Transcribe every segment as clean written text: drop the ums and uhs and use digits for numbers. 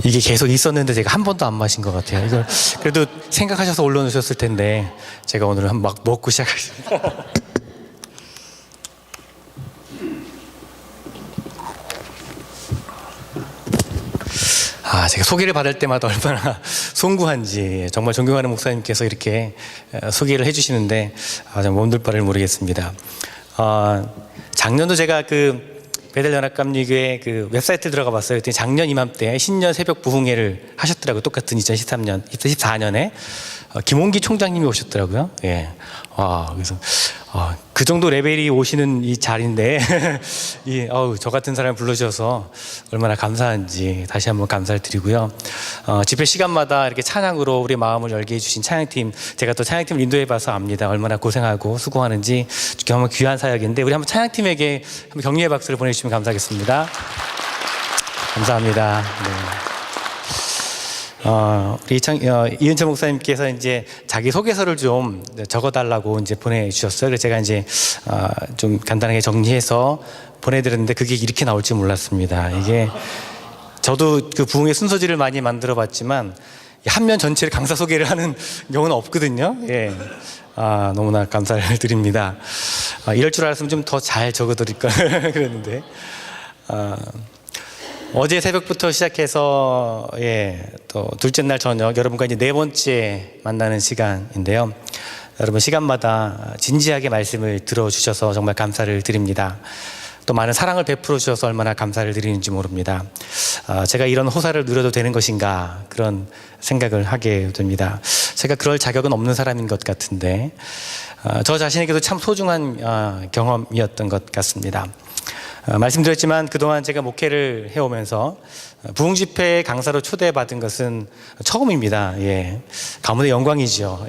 이게 계속 있었는데 제가 한 번도 안 마신 것 같아요. 이걸 그래도 생각하셔서 올려놓으셨을 텐데 제가 오늘 막 먹고 시작하겠습니다. 제가 소개를 받을 때마다 얼마나 송구한지 정말 존경하는 목사님께서 이렇게 소개를 해주시는데 정말 몸둘 바를 모르겠습니다. 작년도 제가 베델연합감리교회 웹사이트 들어가 봤어요. 그랬더니 작년 이맘때 신년 새벽 부흥회를 하셨더라고요. 똑같은 2014년에 김홍기 총장님이 오셨더라고요. 예. 그래서 그 정도 레벨이 오시는 이 자리인데 저 같은 사람을 불러주셔서 얼마나 감사한지 다시 한번 감사를 드리고요. 집회 시간마다 이렇게 찬양으로 우리 마음을 열게 해주신 찬양팀, 제가 또 찬양팀을 인도해봐서 압니다. 얼마나 고생하고 수고하는지 정말 귀한 사역인데 우리 한번 찬양팀에게 한번 격려의 박수를 보내주시면 감사하겠습니다. 감사합니다. 네. 우리 이은철 목사님께서 이제 자기 소개서를 좀 적어달라고 이제 보내주셨어요. 그래서 제가 이제 좀 간단하게 정리해서 보내드렸는데 그게 이렇게 나올지 몰랐습니다. 이게 저도 그 부흥의 순서지를 많이 만들어봤지만 한 면 전체를 강사 소개를 하는 경우는 없거든요. 예. 너무나 감사를 드립니다. 이럴 줄 알았으면 좀 더 잘 적어드릴 걸 그랬는데. 어제 새벽부터 시작해서 또 둘째 날 저녁 여러분과 이제 네 번째 만나는 시간인데요. 여러분 시간마다 진지하게 말씀을 들어주셔서 정말 감사를 드립니다. 또 많은 사랑을 베풀어 주셔서 얼마나 감사를 드리는지 모릅니다. 제가 이런 호사를 누려도 되는 것인가 그런 생각을 하게 됩니다. 제가 그럴 자격은 없는 사람인 것 같은데 저 자신에게도 참 소중한 경험이었던 것 같습니다. 말씀드렸지만 그동안 제가 목회를 해오면서 부흥집회 강사로 초대받은 것은 처음입니다. 가문의 영광이죠.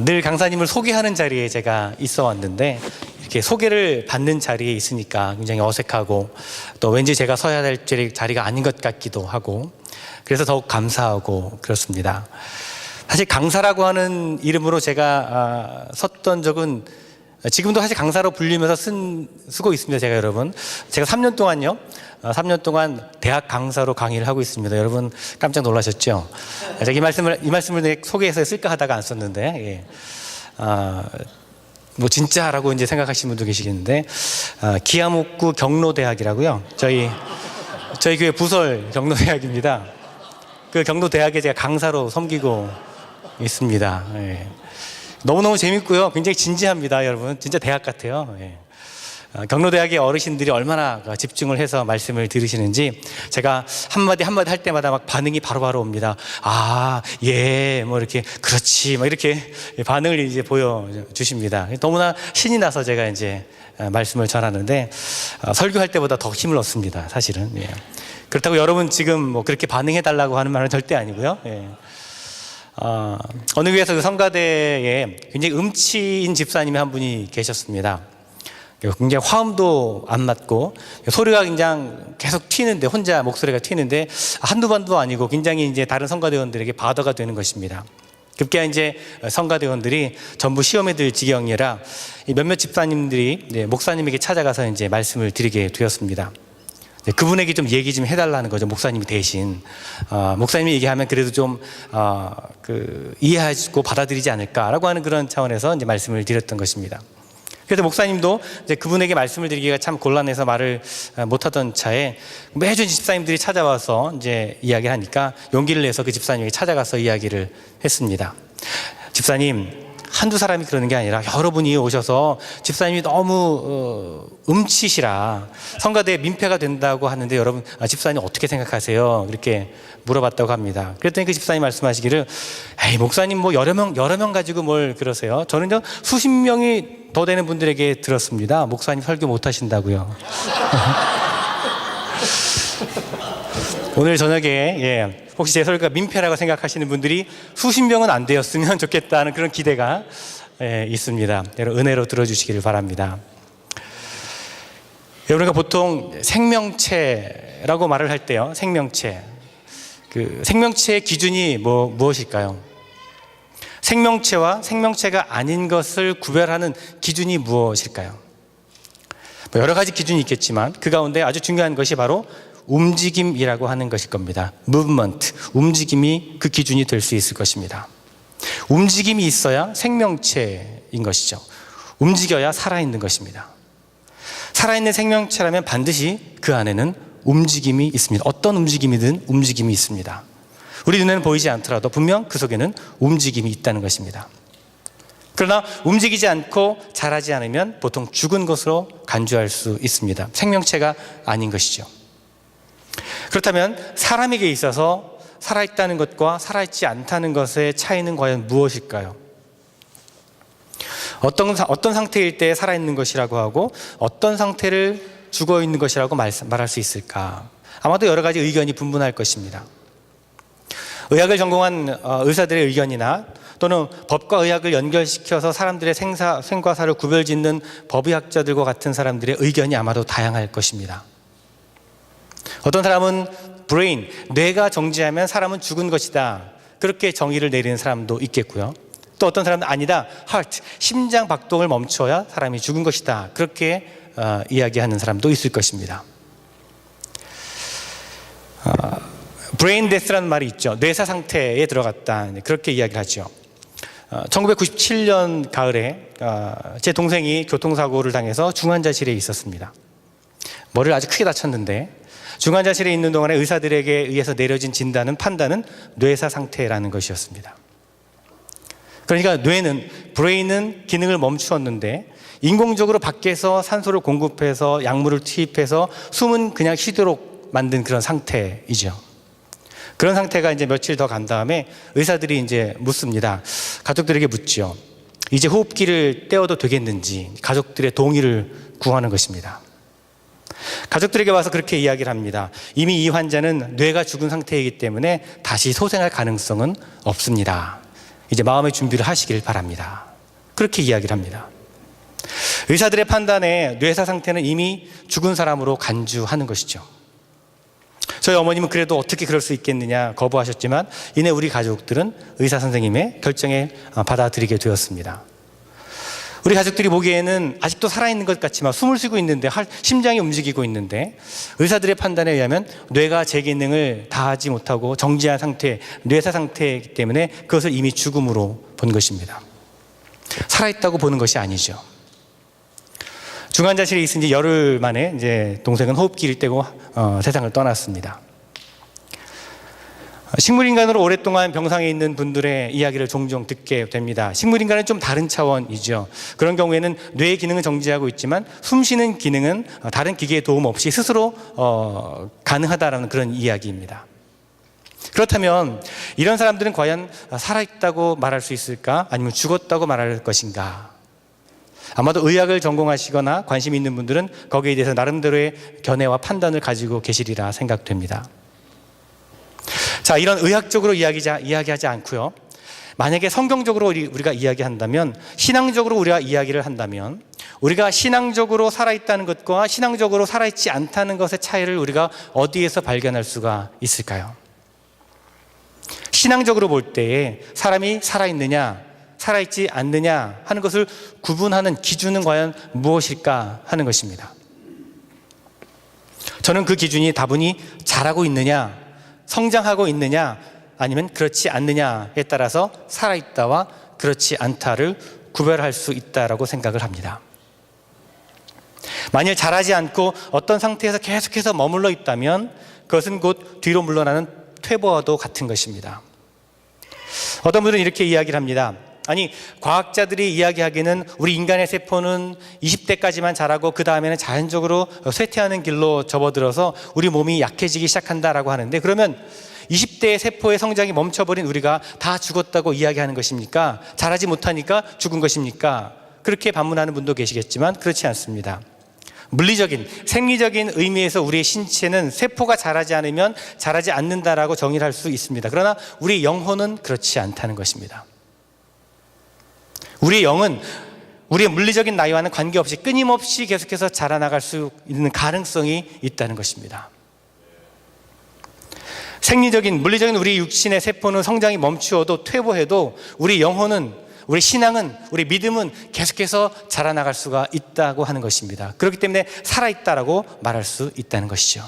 늘 강사님을 소개하는 자리에 제가 있어 왔는데 이렇게 소개를 받는 자리에 있으니까 굉장히 어색하고 또 왠지 제가 서야 될 자리가 아닌 것 같기도 하고 그래서 더욱 감사하고 그렇습니다. 사실 강사라고 하는 이름으로 제가 섰던 적은 지금도 사실 강사로 불리면서 쓰고 있습니다. 제가 3년 동안요. 3년 동안 대학 강사로 강의를 하고 있습니다. 여러분 깜짝 놀라셨죠? 제가 이 말씀을 소개해서 쓸까 하다가 안 썼는데, 뭐 진짜라고 이제 생각하시는 분도 계시겠는데, 기암옥구 경로대학이라고요. 저희 교회 부설 경로대학입니다. 그 경로대학에 제가 강사로 섬기고 있습니다. 너무너무 재밌고요. 굉장히 진지합니다, 여러분. 진짜 대학 같아요. 경로대학의 어르신들이 얼마나 집중을 해서 말씀을 들으시는지 제가 한마디 할 때마다 막 반응이 바로바로 옵니다. 뭐 이렇게, 그렇지, 막 이렇게 반응을 이제 보여주십니다. 너무나 신이 나서 제가 이제 말씀을 전하는데, 설교할 때보다 더 힘을 얻습니다, 사실은. 그렇다고 여러분 지금 뭐 그렇게 반응해달라고 하는 말은 절대 아니고요. 어느 교회에서 그 성가대에 굉장히 음치인 집사님이 한 분이 계셨습니다. 굉장히 화음도 안 맞고 소리가 굉장히 계속 튀는데, 혼자 목소리가 튀는데 한두 번도 아니고 굉장히 이제 다른 성가대원들에게 바더가 되는 것입니다. 급기야 이제 성가대원들이 전부 시험에 들 지경이라 몇몇 집사님들이 목사님에게 찾아가서 이제 말씀을 드리게 되었습니다. 그분에게 좀 얘기 좀 해달라는 거죠. 목사님이 대신. 목사님이 얘기하면 그래도 좀, 이해하고 받아들이지 않을까라고 하는 그런 차원에서 이제 말씀을 드렸던 것입니다. 그래서 목사님도 이제 그분에게 말씀을 드리기가 참 곤란해서 말을 못하던 차에 매주 집사님들이 찾아와서 이제 이야기를 하니까 용기를 내서 그 집사님에게 찾아가서 이야기를 했습니다. 집사님, 한두 사람이 그러는 게 아니라 여러분이 오셔서 집사님이 너무 음치시라 성가대에 민폐가 된다고 하는데 여러분 집사님 어떻게 생각하세요? 이렇게 물어봤다고 합니다. 그랬더니 그 집사님 말씀하시기를 에이 목사님 뭐 여러 명 가지고 뭘 그러세요? 저는 수십 명이 더 되는 분들에게 들었습니다. 목사님 설교 못 하신다고요. 오늘 저녁에 혹시 제 설교가 민폐라고 생각하시는 분들이 수십 명은 안 되었으면 좋겠다는 그런 기대가 있습니다. 여러분 은혜로 들어주시기를 바랍니다. 우리가 보통 생명체라고 말을 할 때요, 생명체, 그 생명체의 기준이 무엇일까요? 생명체와 생명체가 아닌 것을 구별하는 기준이 무엇일까요? 여러 가지 기준이 있겠지만 그 가운데 아주 중요한 것이 바로 움직임이라고 하는 것일 겁니다. movement, 움직임이 그 기준이 될 수 있을 것입니다. 움직임이 있어야 생명체인 것이죠. 움직여야 살아있는 것입니다. 살아있는 생명체라면 반드시 그 안에는 움직임이 있습니다. 어떤 움직임이든 움직임이 있습니다. 우리 눈에는 보이지 않더라도 분명 그 속에는 움직임이 있다는 것입니다. 그러나 움직이지 않고 자라지 않으면 보통 죽은 것으로 간주할 수 있습니다. 생명체가 아닌 것이죠. 그렇다면 사람에게 있어서 살아있다는 것과 살아있지 않다는 것의 차이는 과연 무엇일까요? 어떤 상태일 때 살아있는 것이라고 하고 어떤 상태를 죽어있는 것이라고 말할 수 있을까? 아마도 여러 가지 의견이 분분할 것입니다. 의학을 전공한 의사들의 의견이나 또는 법과 의학을 연결시켜서 사람들의 생과 사를 구별짓는 법의학자들과 같은 사람들의 의견이 아마도 다양할 것입니다. 어떤 사람은 브레인, 뇌가 정지하면 사람은 죽은 것이다, 그렇게 정의를 내리는 사람도 있겠고요. 또 어떤 사람은 아니다, heart, 심장 박동을 멈춰야 사람이 죽은 것이다, 그렇게 이야기하는 사람도 있을 것입니다. 브레인 데스라는 말이 있죠. 뇌사 상태에 들어갔다, 그렇게 이야기를 하죠. 1997년 가을에 제 동생이 교통사고를 당해서 중환자실에 있었습니다. 머리를 아주 크게 다쳤는데 중환자실에 있는 동안에 의사들에게 의해서 내려진 판단은 뇌사 상태라는 것이었습니다. 그러니까 브레인은 기능을 멈추었는데 인공적으로 밖에서 산소를 공급해서 약물을 투입해서 숨은 그냥 쉬도록 만든 그런 상태이죠. 그런 상태가 이제 며칠 더 간 다음에 의사들이 이제 묻습니다. 가족들에게 묻죠. 이제 호흡기를 떼어도 되겠는지 가족들의 동의를 구하는 것입니다. 가족들에게 와서 그렇게 이야기를 합니다. 이미 이 환자는 뇌가 죽은 상태이기 때문에 다시 소생할 가능성은 없습니다. 이제 마음의 준비를 하시길 바랍니다. 그렇게 이야기를 합니다. 의사들의 판단에 뇌사 상태는 이미 죽은 사람으로 간주하는 것이죠. 저희 어머님은 그래도 어떻게 그럴 수 있겠느냐 거부하셨지만 이내 우리 가족들은 의사 선생님의 결정에 받아들이게 되었습니다. 우리 가족들이 보기에는 아직도 살아있는 것 같지만 숨을 쉬고 있는데 심장이 움직이고 있는데 의사들의 판단에 의하면 뇌가 제 기능을 다하지 못하고 정지한 상태, 뇌사 상태이기 때문에 그것을 이미 죽음으로 본 것입니다. 살아있다고 보는 것이 아니죠. 중환자실에 있은 지 열흘 만에 이제 동생은 호흡기를 떼고 세상을 떠났습니다. 식물인간으로 오랫동안 병상에 있는 분들의 이야기를 종종 듣게 됩니다. 식물인간은 좀 다른 차원이죠. 그런 경우에는 뇌의 기능은 정지하고 있지만 숨쉬는 기능은 다른 기계의 도움 없이 스스로 가능하다라는 그런 이야기입니다. 그렇다면 이런 사람들은 과연 살아있다고 말할 수 있을까? 아니면 죽었다고 말할 것인가? 아마도 의학을 전공하시거나 관심이 있는 분들은 거기에 대해서 나름대로의 견해와 판단을 가지고 계시리라 생각됩니다. 자, 이런 의학적으로 이야기하지 않고요. 만약에 성경적으로 우리가 이야기한다면, 신앙적으로 우리가 이야기를 한다면, 우리가 신앙적으로 살아있다는 것과 신앙적으로 살아있지 않다는 것의 차이를 우리가 어디에서 발견할 수가 있을까요? 신앙적으로 볼 때에 사람이 살아있느냐, 살아있지 않느냐 하는 것을 구분하는 기준은 과연 무엇일까 하는 것입니다. 저는 그 기준이 다분히 자라고 있느냐, 성장하고 있느냐, 아니면 그렇지 않느냐에 따라서 살아있다와 그렇지 않다를 구별할 수 있다라고 생각을 합니다. 만일 자라지 않고 어떤 상태에서 계속해서 머물러 있다면 그것은 곧 뒤로 물러나는 퇴보와도 같은 것입니다. 어떤 분들은 이렇게 이야기를 합니다. 아니, 과학자들이 이야기하기에는 우리 인간의 세포는 20대까지만 자라고 그 다음에는 자연적으로 쇠퇴하는 길로 접어들어서 우리 몸이 약해지기 시작한다라고 하는데, 그러면 20대의 세포의 성장이 멈춰버린 우리가 다 죽었다고 이야기하는 것입니까? 자라지 못하니까 죽은 것입니까? 그렇게 반문하는 분도 계시겠지만 그렇지 않습니다. 물리적인, 생리적인 의미에서 우리의 신체는 세포가 자라지 않으면 자라지 않는다라고 정의를 할 수 있습니다. 그러나 우리 영혼은 그렇지 않다는 것입니다. 우리의 영은 우리의 물리적인 나이와는 관계없이 끊임없이 계속해서 자라나갈 수 있는 가능성이 있다는 것입니다. 생리적인, 물리적인 우리 육신의 세포는 성장이 멈추어도 퇴보해도 우리 영혼은, 우리 신앙은, 우리 믿음은 계속해서 자라나갈 수가 있다고 하는 것입니다. 그렇기 때문에 살아있다라고 말할 수 있다는 것이죠.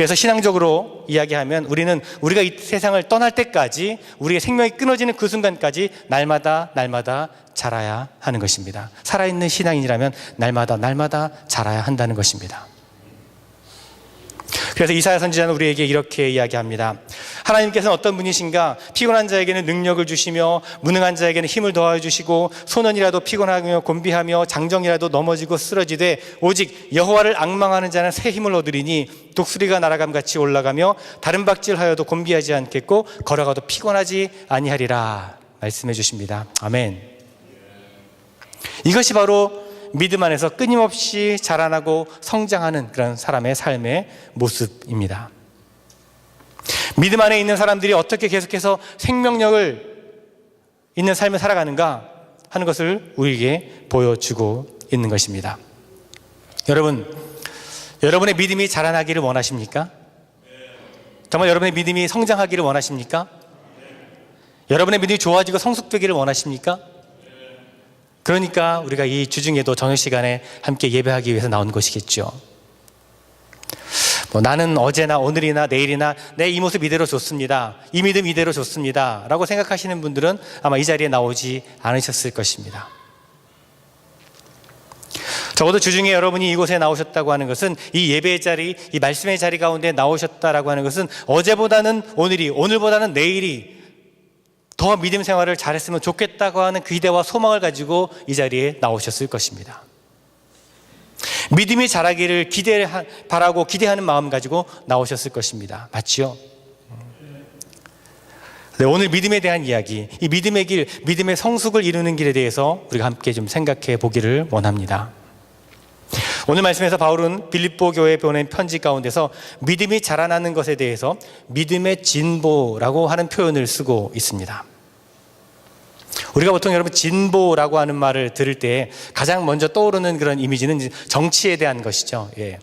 그래서 신앙적으로 이야기하면 우리가 이 세상을 떠날 때까지, 우리의 생명이 끊어지는 그 순간까지 날마다 자라야 하는 것입니다. 살아있는 신앙인이라면 날마다 자라야 한다는 것입니다. 그래서 이사야 선지자는 우리에게 이렇게 이야기합니다. 하나님께서는 어떤 분이신가? 피곤한 자에게는 능력을 주시며 무능한 자에게는 힘을 더하여 주시고 소년이라도 피곤하며 곤비하며 장정이라도 넘어지고 쓰러지되 오직 여호와를 앙망하는 자는 새 힘을 얻으리니 독수리가 날아감같이 올라가며 다른 박질하여도 곤비하지 않겠고 걸어가도 피곤하지 아니하리라 말씀해 주십니다. 아멘. 이것이 바로 믿음 안에서 끊임없이 자라나고 성장하는 그런 사람의 삶의 모습입니다. 믿음 안에 있는 사람들이 어떻게 계속해서 생명력을 있는 삶을 살아가는가 하는 것을 우리에게 보여주고 있는 것입니다. 여러분의 믿음이 자라나기를 원하십니까? 정말 여러분의 믿음이 성장하기를 원하십니까? 여러분의 믿음이 좋아지고 성숙되기를 원하십니까? 그러니까 우리가 이 주중에도 저녁 시간에 함께 예배하기 위해서 나온 것이겠죠. 나는 어제나 오늘이나 내일이나 내 이 모습 이대로 좋습니다, 이 믿음 이대로 좋습니다 라고 생각하시는 분들은 아마 이 자리에 나오지 않으셨을 것입니다. 적어도 주중에 여러분이 이곳에 나오셨다고 하는 것은, 이 예배의 자리, 이 말씀의 자리 가운데 나오셨다라고 하는 것은 어제보다는 오늘이, 오늘보다는 내일이 더 믿음 생활을 잘했으면 좋겠다고 하는 기대와 소망을 가지고 이 자리에 나오셨을 것입니다. 믿음이 자라기를 바라고 기대하는 마음 가지고 나오셨을 것입니다. 맞지요? 네, 오늘 믿음에 대한 이야기, 이 믿음의 길, 믿음의 성숙을 이루는 길에 대해서 우리가 함께 좀 생각해 보기를 원합니다. 오늘 말씀에서 바울은 빌립보 교회에 보낸 편지 가운데서 믿음이 자라나는 것에 대해서 믿음의 진보라고 하는 표현을 쓰고 있습니다. 우리가 보통 여러분 진보라고 하는 말을 들을 때 가장 먼저 떠오르는 그런 이미지는 정치에 대한 것이죠. 예.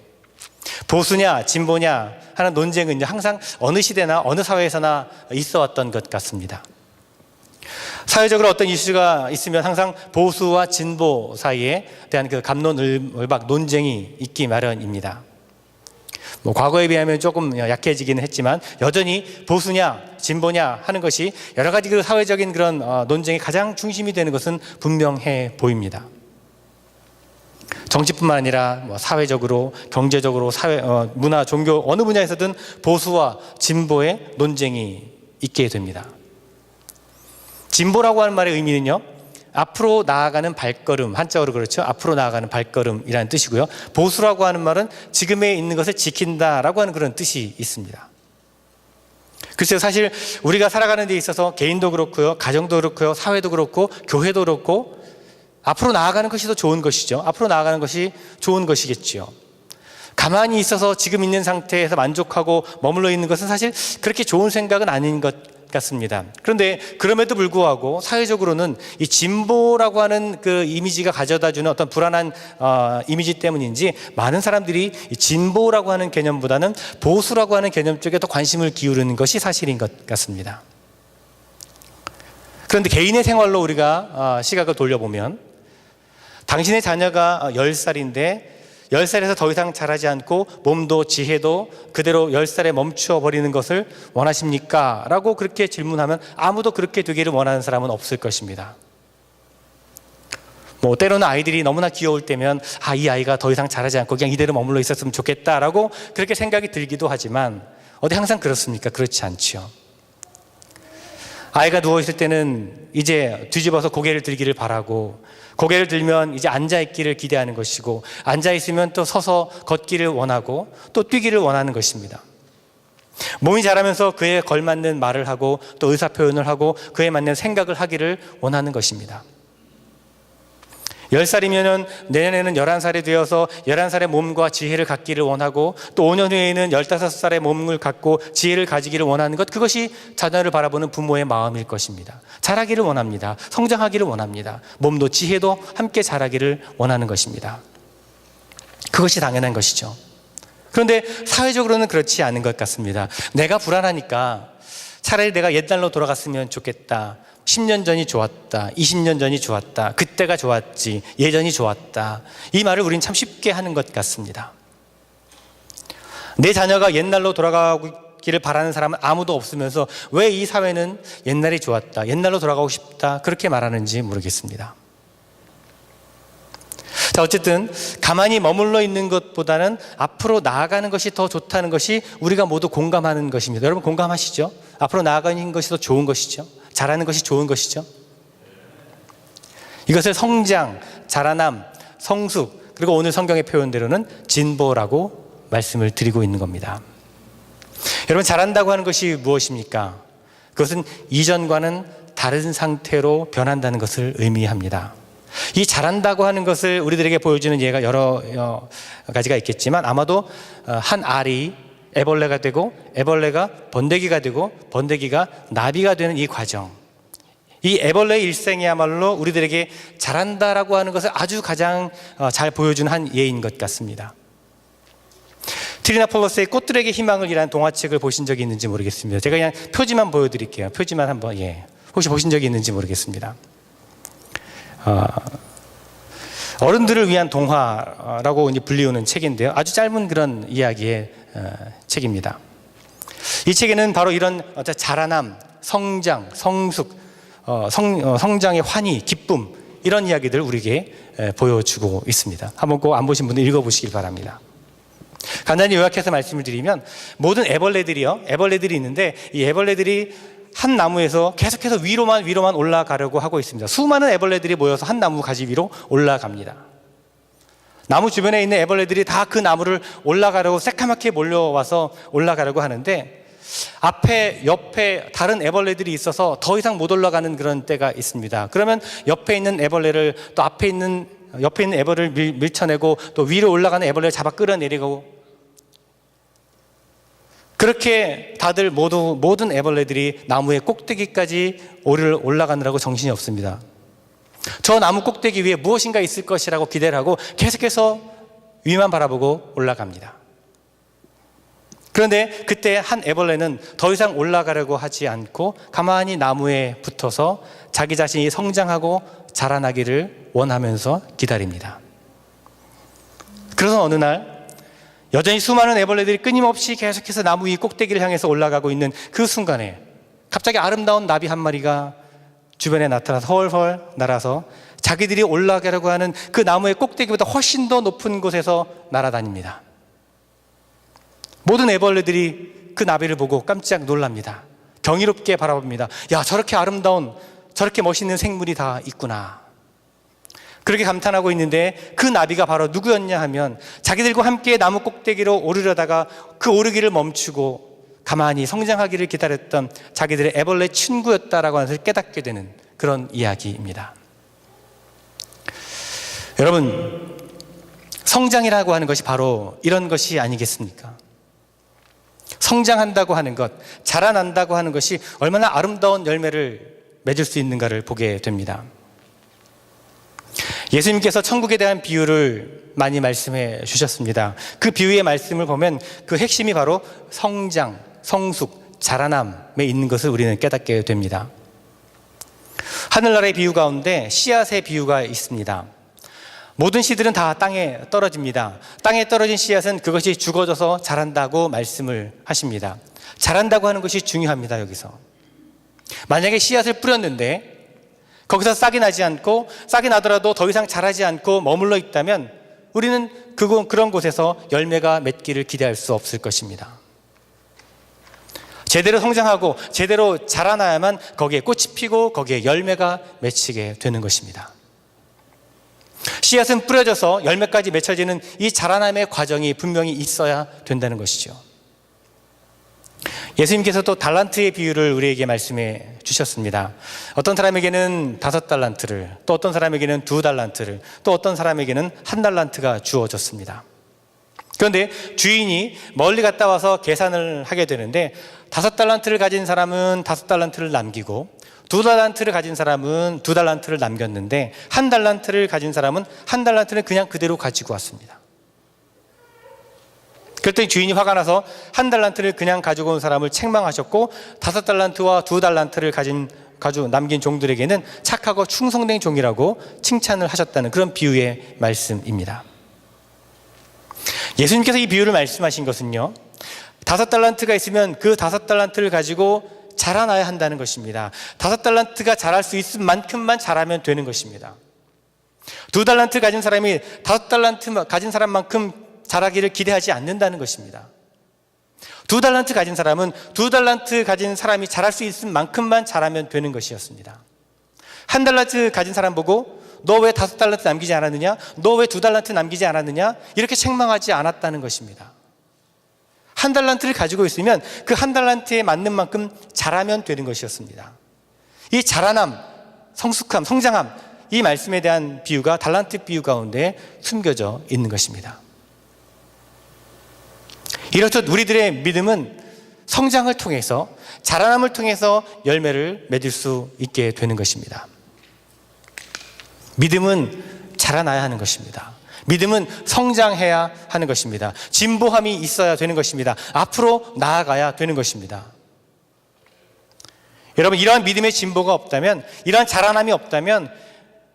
보수냐 진보냐 하는 논쟁은 항상 어느 시대나 어느 사회에서나 있어 왔던 것 같습니다. 사회적으로 어떤 이슈가 있으면 항상 보수와 진보 사이에 대한 그 갑론을박 논쟁이 있기 마련입니다. 과거에 비하면 조금 약해지기는 했지만 여전히 보수냐 진보냐 하는 것이 여러 가지 그 사회적인 그런 논쟁의 가장 중심이 되는 것은 분명해 보입니다. 정치뿐만 아니라 사회적으로, 경제적으로, 문화, 종교 어느 분야에서든 보수와 진보의 논쟁이 있게 됩니다. 진보라고 하는 말의 의미는요, 앞으로 나아가는 발걸음, 한자어로 그렇죠. 앞으로 나아가는 발걸음이라는 뜻이고요. 보수라고 하는 말은 지금에 있는 것을 지킨다라고 하는 그런 뜻이 있습니다. 글쎄요, 사실 우리가 살아가는 데 있어서 개인도 그렇고요, 가정도 그렇고요, 사회도 그렇고, 교회도 그렇고, 앞으로 나아가는 것이 더 좋은 것이죠. 앞으로 나아가는 것이 좋은 것이겠죠. 가만히 있어서 지금 있는 상태에서 만족하고 머물러 있는 것은 사실 그렇게 좋은 생각은 아닌 것 같습니다. 그런데 그럼에도 불구하고 사회적으로는 이 진보라고 하는 그 이미지가 가져다주는 어떤 불안한 이미지 때문인지 많은 사람들이 이 진보라고 하는 개념보다는 보수라고 하는 개념 쪽에 더 관심을 기울이는 것이 사실인 것 같습니다. 그런데 개인의 생활로 우리가 시각을 돌려보면, 당신의 자녀가 10살인데 10살에서 더 이상 자라지 않고 몸도 지혜도 그대로 10살에 멈추어 버리는 것을 원하십니까? 라고 그렇게 질문하면 아무도 그렇게 되기를 원하는 사람은 없을 것입니다. 때로는 아이들이 너무나 귀여울 때면 이 아이가 더 이상 자라지 않고 그냥 이대로 머물러 있었으면 좋겠다라고 그렇게 생각이 들기도 하지만 어디 항상 그렇습니까? 그렇지 않죠. 아이가 누워있을 때는 이제 뒤집어서 고개를 들기를 바라고, 고개를 들면 이제 앉아있기를 기대하는 것이고, 앉아있으면 또 서서 걷기를 원하고 또 뛰기를 원하는 것입니다. 몸이 자라면서 그에 걸맞는 말을 하고 또 의사표현을 하고 그에 맞는 생각을 하기를 원하는 것입니다. 10살이면 내년에는 11살이 되어서 11살의 몸과 지혜를 갖기를 원하고, 또 5년 후에는 15살의 몸을 갖고 지혜를 가지기를 원하는 것, 그것이 자녀를 바라보는 부모의 마음일 것입니다. 자라기를 원합니다. 성장하기를 원합니다. 몸도 지혜도 함께 자라기를 원하는 것입니다. 그것이 당연한 것이죠. 그런데 사회적으로는 그렇지 않은 것 같습니다. 내가 불안하니까 차라리 내가 옛날로 돌아갔으면 좋겠다, 10년 전이 좋았다, 20년 전이 좋았다, 그때가 좋았지, 예전이 좋았다, 이 말을 우린 참 쉽게 하는 것 같습니다. 내 자녀가 옛날로 돌아가기를 바라는 사람은 아무도 없으면서 왜 이 사회는 옛날이 좋았다, 옛날로 돌아가고 싶다 그렇게 말하는지 모르겠습니다. 자, 어쨌든 가만히 머물러 있는 것보다는 앞으로 나아가는 것이 더 좋다는 것이 우리가 모두 공감하는 것입니다. 여러분 공감하시죠? 앞으로 나아가는 것이 더 좋은 것이죠. 잘하는 것이 좋은 것이죠. 이것을 성장, 자라남, 성숙, 그리고 오늘 성경의 표현대로는 진보라고 말씀을 드리고 있는 겁니다. 여러분, 잘한다고 하는 것이 무엇입니까? 그것은 이전과는 다른 상태로 변한다는 것을 의미합니다. 이 잘한다고 하는 것을 우리들에게 보여주는 예가 여러 가지가 있겠지만 아마도 한 알이 애벌레가 되고 애벌레가 번데기가 되고 번데기가 나비가 되는 이 과정, 이 애벌레의 일생이야말로 우리들에게 잘한다라고 하는 것을 아주 가장 잘 보여주는 한 예인 것 같습니다. 트리나폴로스의 꽃들에게 희망을 이라는 동화책을 보신 적이 있는지 모르겠습니다. 제가 그냥 표지만 보여드릴게요. 표지만 한번, 혹시 보신 적이 있는지 모르겠습니다. 어른들을 위한 동화라고 불리우는 책인데요. 아주 짧은 그런 이야기의 책입니다. 이 책에는 바로 이런 자라남, 성장, 성숙, 성장의 환희, 기쁨, 이런 이야기들을 우리에게 보여주고 있습니다. 한번 꼭 안 보신 분들 읽어보시길 바랍니다. 간단히 요약해서 말씀을 드리면 모든 애벌레들이 있는데 이 애벌레들이 한 나무에서 계속해서 위로만 올라가려고 하고 있습니다. 수많은 애벌레들이 모여서 한 나무 가지 위로 올라갑니다. 나무 주변에 있는 애벌레들이 다 그 나무를 올라가려고 새까맣게 몰려와서 올라가려고 하는데 옆에 다른 애벌레들이 있어서 더 이상 못 올라가는 그런 때가 있습니다. 그러면 옆에 있는 애벌레를 또 옆에 있는 애벌레를 밀쳐내고 또 위로 올라가는 애벌레를 잡아 끌어내리고, 그렇게 다들 모든 애벌레들이 나무의 꼭대기까지 올라가느라고 정신이 없습니다. 저 나무 꼭대기 위에 무엇인가 있을 것이라고 기대를 하고 계속해서 위만 바라보고 올라갑니다. 그런데 그때 한 애벌레는 더 이상 올라가려고 하지 않고 가만히 나무에 붙어서 자기 자신이 성장하고 자라나기를 원하면서 기다립니다. 그래서 어느 날 여전히 수많은 애벌레들이 끊임없이 계속해서 나무 위 꼭대기를 향해서 올라가고 있는 그 순간에 갑자기 아름다운 나비 한 마리가 주변에 나타나서 헐헐 날아서 자기들이 올라가려고 하는 그 나무의 꼭대기보다 훨씬 더 높은 곳에서 날아다닙니다. 모든 애벌레들이 그 나비를 보고 깜짝 놀랍니다. 경이롭게 바라봅니다. 야, 저렇게 아름다운, 저렇게 멋있는 생물이 다 있구나. 그렇게 감탄하고 있는데 그 나비가 바로 누구였냐 하면 자기들과 함께 나무 꼭대기로 오르려다가 그 오르기를 멈추고 가만히 성장하기를 기다렸던 자기들의 애벌레 친구였다라고 하는 것을 깨닫게 되는 그런 이야기입니다. 여러분, 성장이라고 하는 것이 바로 이런 것이 아니겠습니까? 성장한다고 하는 것, 자라난다고 하는 것이 얼마나 아름다운 열매를 맺을 수 있는가를 보게 됩니다. 예수님께서 천국에 대한 비유를 많이 말씀해 주셨습니다. 그 비유의 말씀을 보면 그 핵심이 바로 성장, 성숙, 자라남에 있는 것을 우리는 깨닫게 됩니다. 하늘나라의 비유 가운데 씨앗의 비유가 있습니다. 모든 씨들은 다 땅에 떨어집니다. 땅에 떨어진 씨앗은 그것이 죽어져서 자란다고 말씀을 하십니다. 자란다고 하는 것이 중요합니다. 여기서 만약에 씨앗을 뿌렸는데 거기서 싹이 나지 않고, 싹이 나더라도 더 이상 자라지 않고 머물러 있다면 우리는 그런 곳에서 열매가 맺기를 기대할 수 없을 것입니다. 제대로 성장하고 제대로 자라나야만 거기에 꽃이 피고 거기에 열매가 맺히게 되는 것입니다. 씨앗은 뿌려져서 열매까지 맺혀지는 이 자라남의 과정이 분명히 있어야 된다는 것이죠. 예수님께서 또 달란트의 비유를 우리에게 말씀해 주셨습니다. 어떤 사람에게는 5달란트를, 또 어떤 사람에게는 2달란트를, 또 어떤 사람에게는 1달란트가 주어졌습니다. 그런데 주인이 멀리 갔다 와서 계산을 하게 되는데 5달란트를 가진 사람은 5달란트를 남기고 2달란트를 가진 사람은 2달란트를 남겼는데 1달란트를 가진 사람은 1달란트는 그냥 그대로 가지고 왔습니다. 그랬더니 주인이 화가 나서 1달란트를 그냥 가지고 온 사람을 책망하셨고 5달란트와 2달란트를 가지고 남긴 종들에게는 착하고 충성된 종이라고 칭찬을 하셨다는 그런 비유의 말씀입니다. 예수님께서 이 비유를 말씀하신 것은요, 5달란트가 있으면 그 5달란트를 가지고 자라나야 한다는 것입니다. 5달란트가 자랄 수 있을 만큼만 자라면 되는 것입니다. 2달란트 가진 사람이 5달란트 가진 사람만큼 자라기를 기대하지 않는다는 것입니다. 2달란트 가진 사람은 2달란트 가진 사람이 자랄 수 있을 만큼만 자라면 되는 것이었습니다. 1달란트 가진 사람 보고 너 왜 5달란트 남기지 않았느냐? 너 왜 2달란트 남기지 않았느냐? 이렇게 책망하지 않았다는 것입니다. 1달란트를 가지고 있으면 그 1달란트에 맞는 만큼 자라면 되는 것이었습니다. 이 자라남, 성숙함, 성장함, 이 말씀에 대한 비유가 달란트 비유 가운데 숨겨져 있는 것입니다. 이렇듯 우리들의 믿음은 성장을 통해서, 자라남을 통해서 열매를 맺을 수 있게 되는 것입니다. 믿음은 자라나야 하는 것입니다. 믿음은 성장해야 하는 것입니다. 진보함이 있어야 되는 것입니다. 앞으로 나아가야 되는 것입니다. 여러분, 이러한 믿음의 진보가 없다면, 이러한 자라남이 없다면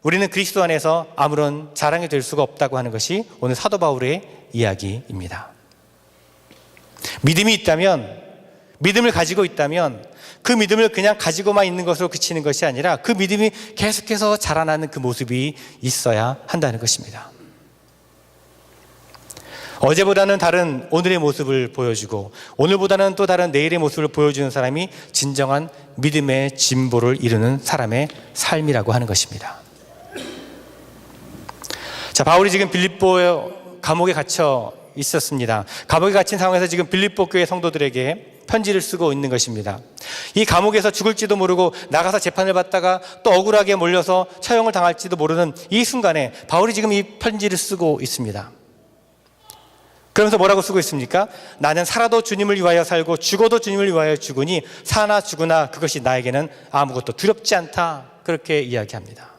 우리는 그리스도 안에서 아무런 자랑이 될 수가 없다고 하는 것이 오늘 사도 바울의 이야기입니다. 믿음이 있다면, 믿음을 가지고 있다면 그 믿음을 그냥 가지고만 있는 것으로 그치는 것이 아니라 그 믿음이 계속해서 자라나는 그 모습이 있어야 한다는 것입니다. 어제보다는 다른 오늘의 모습을 보여주고 오늘보다는 또 다른 내일의 모습을 보여주는 사람이 진정한 믿음의 진보를 이루는 사람의 삶이라고 하는 것입니다. 자, 바울이 지금 빌립보 감옥에 갇혀 있었습니다. 감옥에 갇힌 상황에서 지금 빌립보 교회 성도들에게 편지를 쓰고 있는 것입니다. 이 감옥에서 죽을지도 모르고 나가서 재판을 받다가 또 억울하게 몰려서 처형을 당할지도 모르는 이 순간에 바울이 지금 이 편지를 쓰고 있습니다. 그러면서 뭐라고 쓰고 있습니까? 나는 살아도 주님을 위하여 살고 죽어도 주님을 위하여 죽으니 사나 죽으나 그것이 나에게는 아무것도 두렵지 않다. 그렇게 이야기합니다.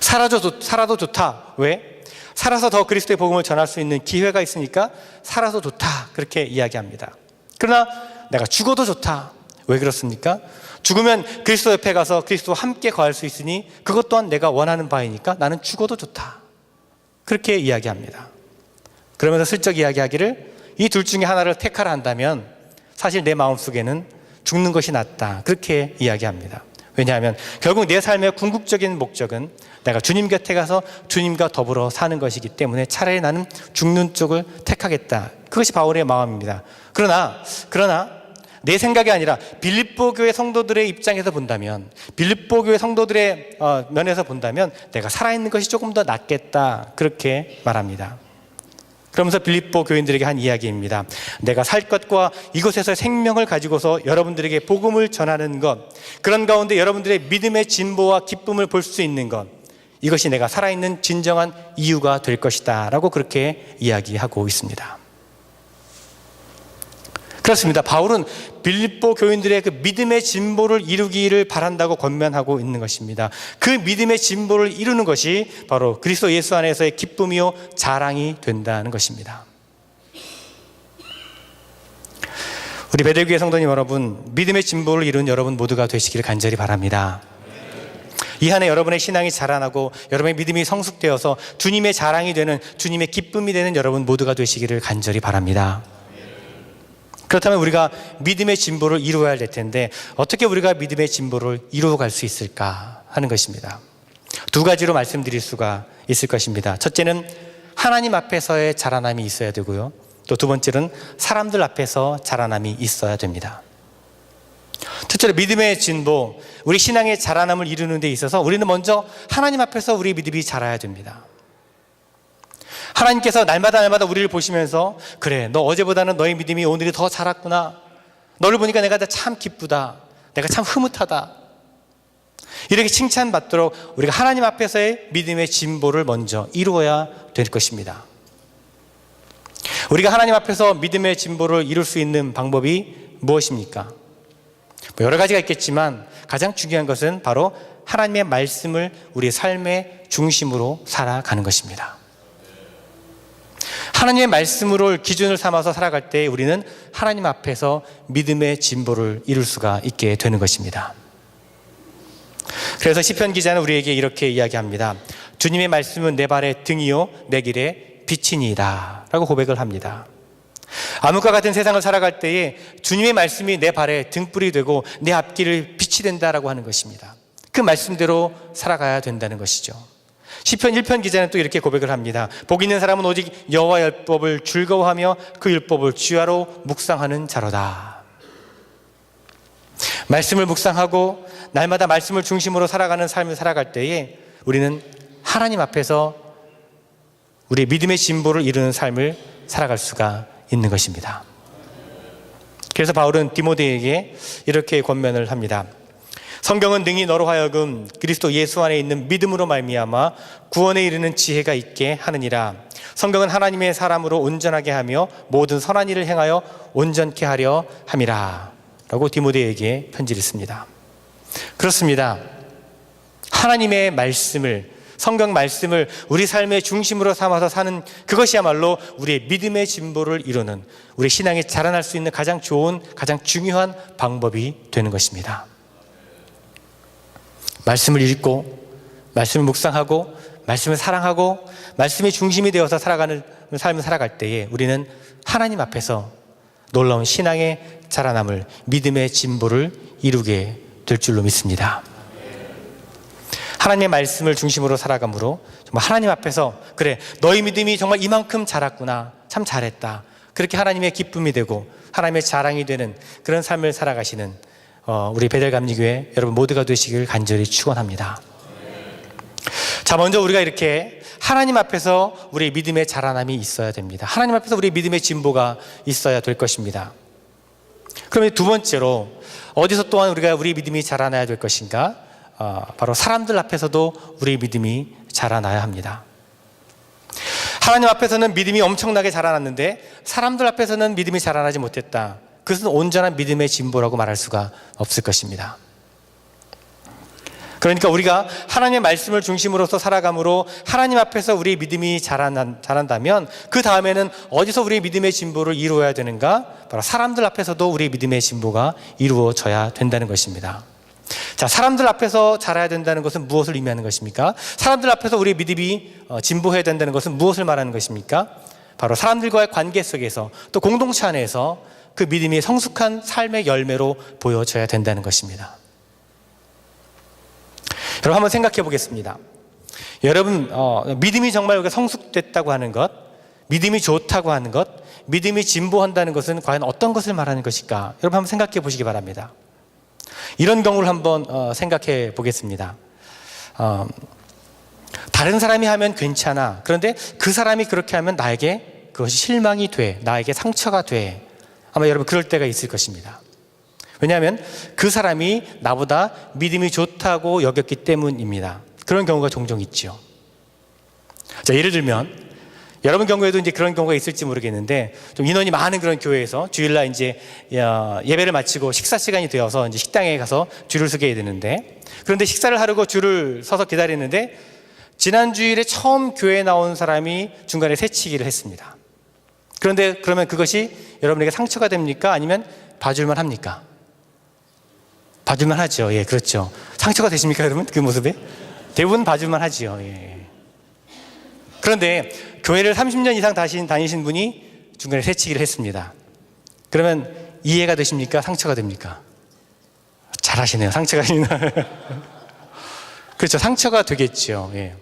살아도 좋다. 왜? 살아서 더 그리스도의 복음을 전할 수 있는 기회가 있으니까 살아도 좋다. 그렇게 이야기합니다. 그러나 내가 죽어도 좋다. 왜 그렇습니까? 죽으면 그리스도 옆에 가서 그리스도와 함께 거할 수 있으니 그것 또한 내가 원하는 바이니까 나는 죽어도 좋다. 그렇게 이야기합니다. 그러면서 슬쩍 이야기하기를 이 둘 중에 하나를 택하라 한다면 사실 내 마음속에는 죽는 것이 낫다. 그렇게 이야기합니다. 왜냐하면 결국 내 삶의 궁극적인 목적은 내가 주님 곁에 가서 주님과 더불어 사는 것이기 때문에 차라리 나는 죽는 쪽을 택하겠다. 그것이 바울의 마음입니다. 그러나 내 생각이 아니라 빌립보 교회 성도들의 입장에서 본다면, 빌립보 교회 성도들의 면에서 본다면 내가 살아있는 것이 조금 더 낫겠다. 그렇게 말합니다. 그러면서 빌립보 교인들에게 한 이야기입니다. 내가 살 것과 이곳에서 생명을 가지고서 여러분들에게 복음을 전하는 것, 그런 가운데 여러분들의 믿음의 진보와 기쁨을 볼 수 있는 것, 이것이 내가 살아있는 진정한 이유가 될 것이다 라고 그렇게 이야기하고 있습니다. 그렇습니다. 바울은 빌립보 교인들의 그 믿음의 진보를 이루기를 바란다고 권면하고 있는 것입니다. 그 믿음의 진보를 이루는 것이 바로 그리스도 예수 안에서의 기쁨이요 자랑이 된다는 것입니다. 우리 베들교회 성도님 여러분, 믿음의 진보를 이룬 여러분 모두가 되시기를 간절히 바랍니다. 이 한 해 여러분의 신앙이 자라나고 여러분의 믿음이 성숙되어서 주님의 자랑이 되는, 주님의 기쁨이 되는 여러분 모두가 되시기를 간절히 바랍니다. 그렇다면 우리가 믿음의 진보를 이루어야 될 텐데 어떻게 우리가 믿음의 진보를 이루어갈 수 있을까 하는 것입니다. 두 가지로 말씀드릴 수가 있을 것입니다. 첫째는 하나님 앞에서의 자라남이 있어야 되고요. 또 두 번째는 사람들 앞에서 자라남이 있어야 됩니다. 첫째로 믿음의 진보, 우리 신앙의 자라남을 이루는 데 있어서 우리는 먼저 하나님 앞에서 우리 믿음이 자라야 됩니다. 하나님께서 날마다 우리를 보시면서 그래, 너 어제보다는 너의 믿음이 오늘이 더 자랐구나. 너를 보니까 내가 참 기쁘다. 내가 참 흐뭇하다. 이렇게 칭찬받도록 우리가 하나님 앞에서의 믿음의 진보를 먼저 이루어야 될 것입니다. 우리가 하나님 앞에서 믿음의 진보를 이룰 수 있는 방법이 무엇입니까? 여러 가지가 있겠지만 가장 중요한 것은 바로 하나님의 말씀을 우리의 삶의 중심으로 살아가는 것입니다. 하나님의 말씀으로 기준을 삼아서 살아갈 때 우리는 하나님 앞에서 믿음의 진보를 이룰 수가 있게 되는 것입니다. 그래서 시편 기자는 우리에게 이렇게 이야기합니다. 주님의 말씀은 내 발의 등이요 내 길의 빛이니이다 라고 고백을 합니다. 암흑과 같은 세상을 살아갈 때에 주님의 말씀이 내 발에 등불이 되고 내 앞길을 빛이 된다라고 하는 것입니다. 그 말씀대로 살아가야 된다는 것이죠. 시편 1편 기자는 또 이렇게 고백을 합니다. 복 있는 사람은 오직 여호와의 율법을 즐거워하며 그 율법을 주야로 묵상하는 자로다. 말씀을 묵상하고 날마다 말씀을 중심으로 살아가는 삶을 살아갈 때에 우리는 하나님 앞에서 우리의 믿음의 진보를 이루는 삶을 살아갈 수가 있는 것입니다. 그래서 바울은 디모데에게 이렇게 권면을 합니다. 성경은 능히 너로 하여금 그리스도 예수 안에 있는 믿음으로 말미암아 구원에 이르는 지혜가 있게 하느니라. 성경은 하나님의 사람으로 온전하게 하며 모든 선한 일을 행하여 온전케 하려 함이라 라고 디모데에게 편지를 씁니다. 그렇습니다. 하나님의 말씀을, 성경 말씀을 우리 삶의 중심으로 삼아서 사는 그것이야말로 우리의 믿음의 진보를 이루는, 우리 신앙이 자라날 수 있는 가장 좋은, 가장 중요한 방법이 되는 것입니다. 말씀을 읽고 말씀을 묵상하고 말씀을 사랑하고 말씀의 중심이 되어서 살아가는 삶을 살아갈 때에 우리는 하나님 앞에서 놀라운 신앙의 자라남을, 믿음의 진보를 이루게 될 줄로 믿습니다. 하나님의 말씀을 중심으로 살아감으로 정말 하나님 앞에서 그래, 너희 믿음이 정말 이만큼 자랐구나, 참 잘했다, 그렇게 하나님의 기쁨이 되고 하나님의 자랑이 되는 그런 삶을 살아가시는 우리 베델감리교회 여러분 모두가 되시길 간절히 축원합니다. 자, 먼저 우리가 이렇게 하나님 앞에서 우리의 믿음의 자라남이 있어야 됩니다. 하나님 앞에서 우리의 믿음의 진보가 있어야 될 것입니다. 그러면 두 번째로 어디서 또한 우리가 우리 믿음이 자라나야 될 것인가? 바로 사람들 앞에서도 우리의 믿음이 자라나야 합니다. 하나님 앞에서는 믿음이 엄청나게 자라났는데 사람들 앞에서는 믿음이 자라나지 못했다. 그것은 온전한 믿음의 진보라고 말할 수가 없을 것입니다. 그러니까 우리가 하나님의 말씀을 중심으로서 살아감으로 하나님 앞에서 우리의 믿음이 자란다면 그 다음에는 어디서 우리의 믿음의 진보를 이루어야 되는가? 바로 사람들 앞에서도 우리의 믿음의 진보가 이루어져야 된다는 것입니다. 자, 사람들 앞에서 자라야 된다는 것은 무엇을 의미하는 것입니까? 사람들 앞에서 우리의 믿음이 진보해야 된다는 것은 무엇을 말하는 것입니까? 바로 사람들과의 관계 속에서 또 공동체 안에서 그 믿음이 성숙한 삶의 열매로 보여져야 된다는 것입니다. 여러분 한번 생각해 보겠습니다. 여러분 믿음이 정말 성숙됐다고 하는 것, 믿음이 좋다고 하는 것, 믿음이 진보한다는 것은 과연 어떤 것을 말하는 것일까? 여러분 한번 생각해 보시기 바랍니다. 이런 경우를 한번 생각해 보겠습니다. 다른 사람이 하면 괜찮아. 그런데 그 사람이 그렇게 하면 나에게 그것이 실망이 돼, 나에게 상처가 돼. 아마 여러분 그럴 때가 있을 것입니다. 왜냐하면 그 사람이 나보다 믿음이 좋다고 여겼기 때문입니다. 그런 경우가 종종 있죠. 자, 예를 들면 여러분 경우에도 이제 그런 경우가 있을지 모르겠는데, 좀 인원이 많은 그런 교회에서 주일날 이제 예배를 마치고 식사 시간이 되어서 이제 식당에 가서 줄을 서게 되는데, 그런데 식사를 하려고 줄을 서서 기다리는데 지난 주일에 처음 교회에 나온 사람이 중간에 새치기를 했습니다. 그런데 그러면 그것이 여러분에게 상처가 됩니까? 아니면 봐줄만 합니까? 봐줄만 하죠. 예, 그렇죠. 상처가 되십니까, 여러분? 그 모습에? 대부분 봐줄만 하지요. 예. 그런데 교회를 30년 이상 다니신 분이 중간에 새치기를 했습니다. 그러면 이해가 되십니까? 상처가 됩니까? 잘하시네요. 상처가 되나? 그렇죠. 상처가 되겠죠. 예.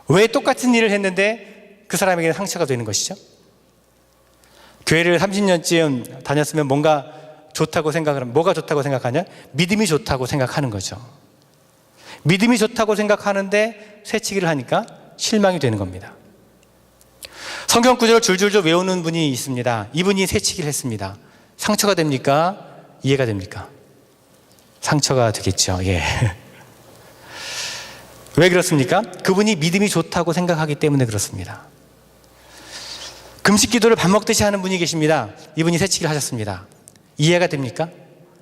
왜 똑같은 일을 했는데 그 사람에게는 상처가 되는 것이죠? 교회를 30년쯤 다녔으면 뭔가 좋다고 생각을 하면, 뭐가 좋다고 생각하냐? 믿음이 좋다고 생각하는 거죠. 믿음이 좋다고 생각하는데 새치기를 하니까 실망이 되는 겁니다. 성경 구절을 줄줄줄 외우는 분이 있습니다. 이분이 새치기를 했습니다. 상처가 됩니까? 이해가 됩니까? 상처가 되겠죠. 예. 왜 그렇습니까? 그분이 믿음이 좋다고 생각하기 때문에 그렇습니다. 금식 기도를 밥 먹듯이 하는 분이 계십니다. 이분이 새치기를 하셨습니다. 이해가 됩니까?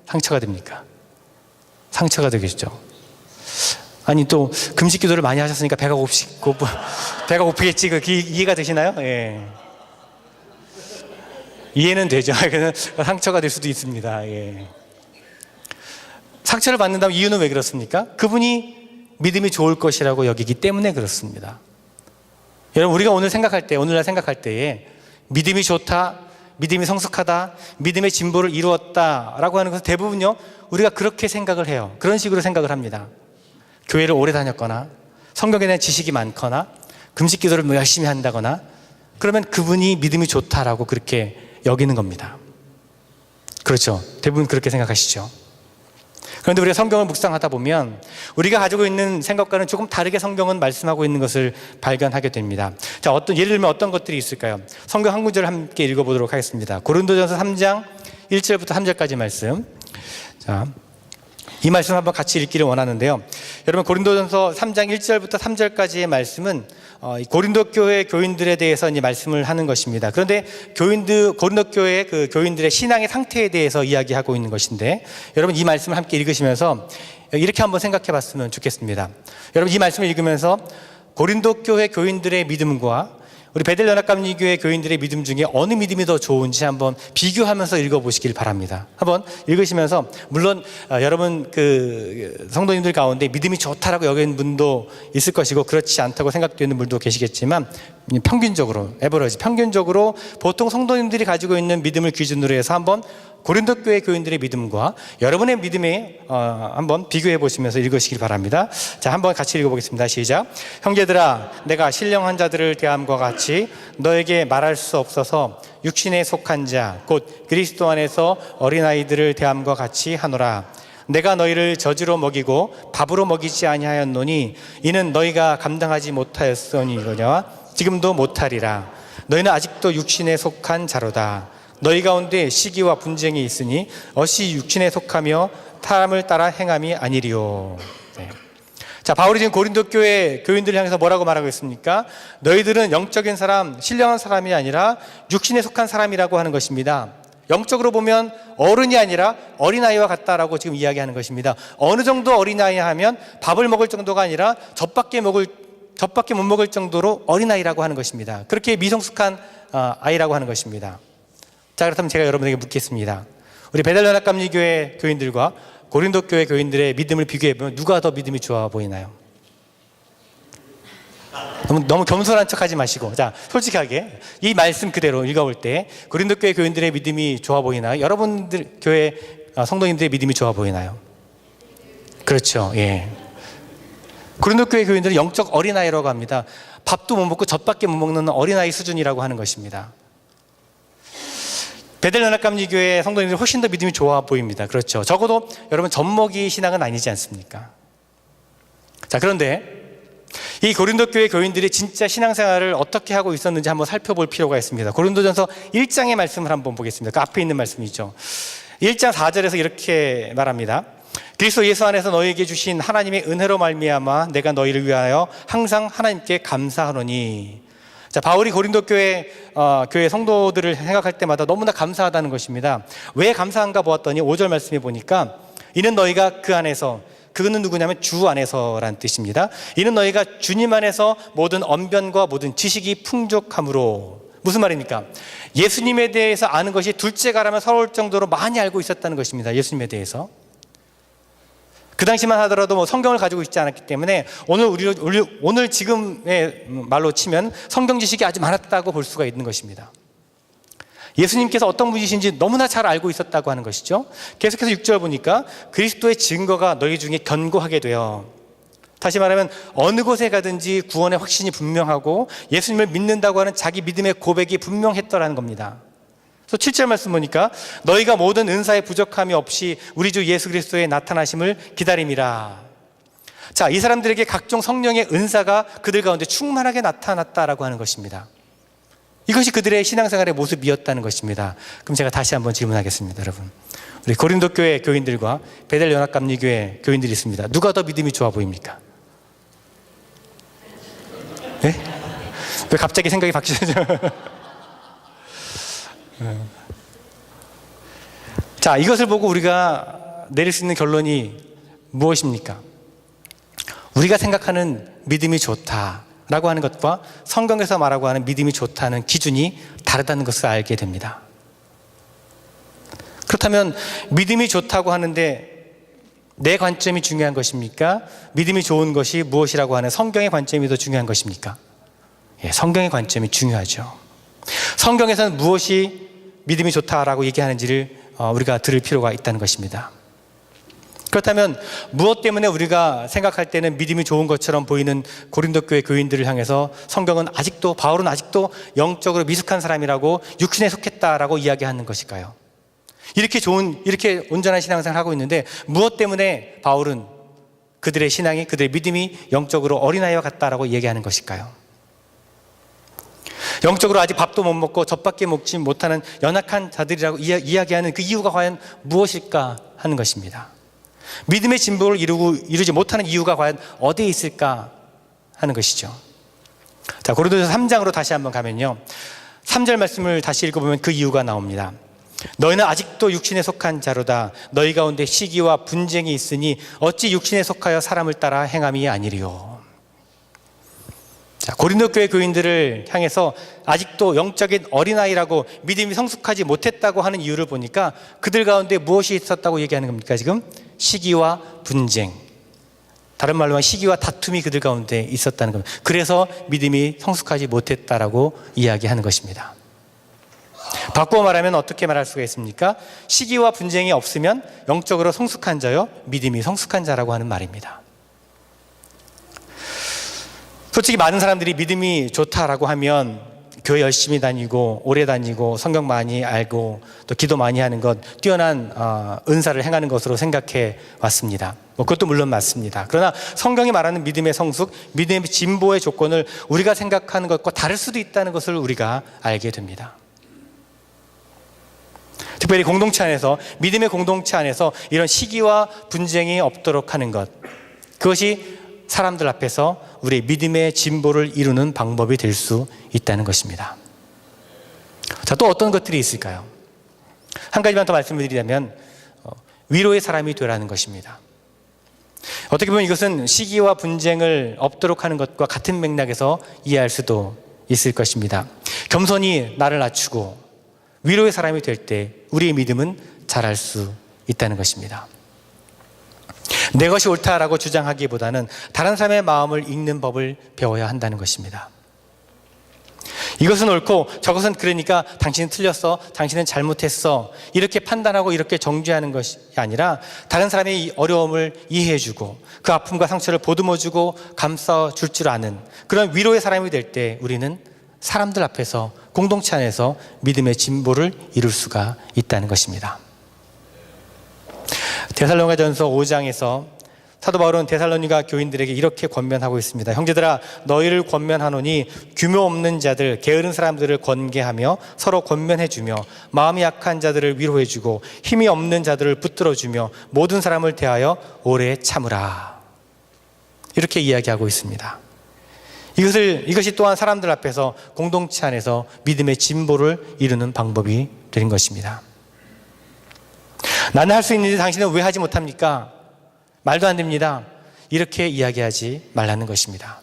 상처가 됩니까? 상처가 되겠죠. 아니, 또 금식 기도를 많이 하셨으니까 배가 고프겠지. 이해가 되시나요? 예. 이해는 되죠. 상처가 될 수도 있습니다. 예. 상처를 받는다면 이유는 왜 그렇습니까? 그분이 믿음이 좋을 것이라고 여기기 때문에 그렇습니다. 여러분, 우리가 오늘날 생각할 때에 믿음이 좋다, 믿음이 성숙하다, 믿음의 진보를 이루었다라고 하는 것은 대부분요, 우리가 그렇게 생각을 해요. 그런 식으로 생각을 합니다. 교회를 오래 다녔거나 성경에 대한 지식이 많거나 금식 기도를 뭐 열심히 한다거나 그러면 그분이 믿음이 좋다라고 그렇게 여기는 겁니다. 그렇죠. 대부분 그렇게 생각하시죠. 그런데 우리가 성경을 묵상하다 보면 우리가 가지고 있는 생각과는 조금 다르게 성경은 말씀하고 있는 것을 발견하게 됩니다. 자, 예를 들면 어떤 것들이 있을까요? 성경 한 구절을 함께 읽어보도록 하겠습니다. 고린도전서 3장 1절부터 3절까지 말씀. 자, 이 말씀 한번 같이 읽기를 원하는데요. 여러분, 고린도전서 3장 1절부터 3절까지의 말씀은 고린도 교회 교인들에 대해서 이제 말씀을 하는 것입니다. 그런데 고린도 교회 그 교인들의 신앙의 상태에 대해서 이야기하고 있는 것인데, 여러분 이 말씀을 함께 읽으시면서 이렇게 한번 생각해 봤으면 좋겠습니다. 여러분 이 말씀을 읽으면서 고린도 교회 교인들의 믿음과 우리 베델연합감리교회 교인들의 믿음 중에 어느 믿음이 더 좋은지 한번 비교하면서 읽어보시길 바랍니다. 한번 읽으시면서, 물론 여러분 그 성도님들 가운데 믿음이 좋다라고 여기는 분도 있을 것이고 그렇지 않다고 생각되는 분도 계시겠지만, 평균적으로 평균적으로 보통 성도님들이 가지고 있는 믿음을 기준으로 해서 한번 고린도 교회 교인들의 믿음과 여러분의 믿음에 한번 비교해 보시면서 읽으시길 바랍니다. 자, 한번 같이 읽어보겠습니다. 시작. 형제들아, 내가 신령한 자들을 대함과 같이 너에게 말할 수 없어서 육신에 속한 자 곧 그리스도 안에서 어린아이들을 대함과 같이 하노라. 내가 너희를 젖으로 먹이고 밥으로 먹이지 아니하였노니 이는 너희가 감당하지 못하였으니로냐. 지금도 못하리라. 너희는 아직도 육신에 속한 자로다. 너희 가운데 시기와 분쟁이 있으니 어찌 육신에 속하며 사람을 따라 행함이 아니리요. 네. 자, 바울이 지금 고린도 교회 교인들을 향해서 뭐라고 말하고 있습니까? 너희들은 영적인 사람, 신령한 사람이 아니라 육신에 속한 사람이라고 하는 것입니다. 영적으로 보면 어른이 아니라 어린아이와 같다라고 지금 이야기하는 것입니다. 어느 정도 어린아이 하면 밥을 먹을 정도가 아니라 젖밖에 못 먹을 정도로 어린아이라고 하는 것입니다. 그렇게 미성숙한 아이라고 하는 것입니다. 자, 그렇다면 제가 여러분에게 묻겠습니다. 우리 베델연합감리교회 교인들과 고린도 교회 교인들의 믿음을 비교해보면 누가 더 믿음이 좋아 보이나요? 너무 겸손한 척하지 마시고, 자, 솔직하게 이 말씀 그대로 읽어볼 때 고린도 교회 교인들의 믿음이 좋아 보이나요? 여러분들 교회 성도님들의 믿음이 좋아 보이나요? 그렇죠. 예. 고린도 교회 교인들은 영적 어린아이라고 합니다. 밥도 못 먹고 젖밖에 못 먹는 어린아이 수준이라고 하는 것입니다. 베델연합감리교회 성도님들이 훨씬 더 믿음이 좋아 보입니다. 그렇죠. 적어도 여러분 젖먹이 신앙은 아니지 않습니까? 자, 그런데 이 고린도 교회 교인들이 진짜 신앙생활을 어떻게 하고 있었는지 한번 살펴볼 필요가 있습니다. 고린도전서 1장의 말씀을 한번 보겠습니다. 그 앞에 있는 말씀이죠. 1장 4절에서 이렇게 말합니다. 그리스도 예수 안에서 너희에게 주신 하나님의 은혜로 말미암아 내가 너희를 위하여 항상 하나님께 감사하노니. 자, 바울이 고린도 교회 성도들을 생각할 때마다 너무나 감사하다는 것입니다. 왜 감사한가 보았더니 5절 말씀에 보니까 이는 너희가 그 안에서, 그는 누구냐면 주 안에서라는 뜻입니다. 이는 너희가 주님 안에서 모든 언변과 모든 지식이 풍족함으로. 무슨 말입니까? 예수님에 대해서 아는 것이 둘째가라면 서러울 정도로 많이 알고 있었다는 것입니다. 예수님에 대해서. 그 당시만 하더라도 뭐 성경을 가지고 있지 않았기 때문에 오늘 지금의 말로 치면 성경 지식이 아주 많았다고 볼 수가 있는 것입니다. 예수님께서 어떤 분이신지 너무나 잘 알고 있었다고 하는 것이죠. 계속해서 6절 보니까 그리스도의 증거가 너희 중에 견고하게 되어, 다시 말하면 어느 곳에 가든지 구원의 확신이 분명하고 예수님을 믿는다고 하는 자기 믿음의 고백이 분명했더라는 겁니다. 그래서 7절 말씀 보니까 너희가 모든 은사의 부족함이 없이 우리 주 예수 그리스도의 나타나심을 기다림이라. 자, 이 사람들에게 각종 성령의 은사가 그들 가운데 충만하게 나타났다라고 하는 것입니다. 이것이 그들의 신앙생활의 모습이었다는 것입니다. 그럼 제가 다시 한번 질문하겠습니다. 여러분, 우리 고린도 교회 교인들과 베델연합감리교회 교인들이 있습니다. 누가 더 믿음이 좋아 보입니까? 네? 왜 갑자기 생각이 바뀌죠? 자, 이것을 보고 우리가 내릴 수 있는 결론이 무엇입니까? 우리가 생각하는 믿음이 좋다라고 하는 것과 성경에서 말하고 하는 믿음이 좋다는 기준이 다르다는 것을 알게 됩니다. 그렇다면 믿음이 좋다고 하는데 내 관점이 중요한 것입니까? 믿음이 좋은 것이 무엇이라고 하는 성경의 관점이 더 중요한 것입니까? 예, 성경의 관점이 중요하죠. 성경에서는 무엇이 믿음이 좋다라고 얘기하는지를 우리가 들을 필요가 있다는 것입니다. 그렇다면 무엇 때문에 우리가 생각할 때는 믿음이 좋은 것처럼 보이는 고린도 교회 교인들을 향해서 성경은 바울은 아직도 영적으로 미숙한 사람이라고 육신에 속했다라고 이야기하는 것일까요? 이렇게 온전한 신앙생활을 하고 있는데 무엇 때문에 바울은 그들의 믿음이 영적으로 어린아이와 같다라고 얘기하는 것일까요? 영적으로 아직 밥도 못 먹고 젖밖에 먹지 못하는 연약한 자들이라고 이야기하는 그 이유가 과연 무엇일까 하는 것입니다. 믿음의 진보를 이루지 못하는 이유가 과연 어디에 있을까 하는 것이죠. 자, 고린도서 3장으로 다시 한번 가면요, 3절 말씀을 다시 읽어보면 그 이유가 나옵니다. 너희는 아직도 육신에 속한 자로다. 너희 가운데 시기와 분쟁이 있으니 어찌 육신에 속하여 사람을 따라 행함이 아니리요. 자, 고린도 교회 교인들을 향해서 아직도 영적인 어린아이라고 믿음이 성숙하지 못했다고 하는 이유를 보니까 그들 가운데 무엇이 있었다고 얘기하는 겁니까? 지금 시기와 분쟁, 다른 말로 하면 시기와 다툼이 그들 가운데 있었다는 겁니다. 그래서 믿음이 성숙하지 못했다라고 이야기하는 것입니다. 바꾸어 말하면 어떻게 말할 수가 있습니까? 시기와 분쟁이 없으면 영적으로 성숙한 자요, 믿음이 성숙한 자라고 하는 말입니다. 솔직히 많은 사람들이 믿음이 좋다라고 하면 교회 열심히 다니고 오래 다니고 성경 많이 알고 또 기도 많이 하는 것, 뛰어난 은사를 행하는 것으로 생각해 왔습니다. 그것도 물론 맞습니다. 그러나 성경이 말하는 믿음의 성숙, 믿음의 진보의 조건을 우리가 생각하는 것과 다를 수도 있다는 것을 우리가 알게 됩니다. 특별히 믿음의 공동체 안에서 이런 시기와 분쟁이 없도록 하는 것, 그것이 사람들 앞에서 우리의 믿음의 진보를 이루는 방법이 될 수 있다는 것입니다. 자, 또 어떤 것들이 있을까요? 한 가지만 더 말씀을 드리자면 위로의 사람이 되라는 것입니다. 어떻게 보면 이것은 시기와 분쟁을 없도록 하는 것과 같은 맥락에서 이해할 수도 있을 것입니다. 겸손히 나를 낮추고 위로의 사람이 될 때 우리의 믿음은 자랄 수 있다는 것입니다. 내 것이 옳다라고 주장하기보다는 다른 사람의 마음을 읽는 법을 배워야 한다는 것입니다. 이것은 옳고 저것은 그러니까 당신은 틀렸어, 당신은 잘못했어, 이렇게 판단하고 이렇게 정죄하는 것이 아니라 다른 사람의 어려움을 이해해주고 그 아픔과 상처를 보듬어주고 감싸줄 줄 아는 그런 위로의 사람이 될 때 우리는 사람들 앞에서, 공동체 안에서 믿음의 진보를 이룰 수가 있다는 것입니다. 데살로니가전서 5장에서 사도 바울은 데살로니가 교인들에게 이렇게 권면하고 있습니다. 형제들아, 너희를 권면하노니 규모 없는 자들, 게으른 사람들을 권계하며 서로 권면해주며 마음이 약한 자들을 위로해주고 힘이 없는 자들을 붙들어주며 모든 사람을 대하여 오래 참으라. 이렇게 이야기하고 있습니다. 이것이 또한 사람들 앞에서, 공동체 안에서 믿음의 진보를 이루는 방법이 되는 것입니다. 나는 할 수 있는데 당신은 왜 하지 못합니까? 말도 안 됩니다. 이렇게 이야기하지 말라는 것입니다.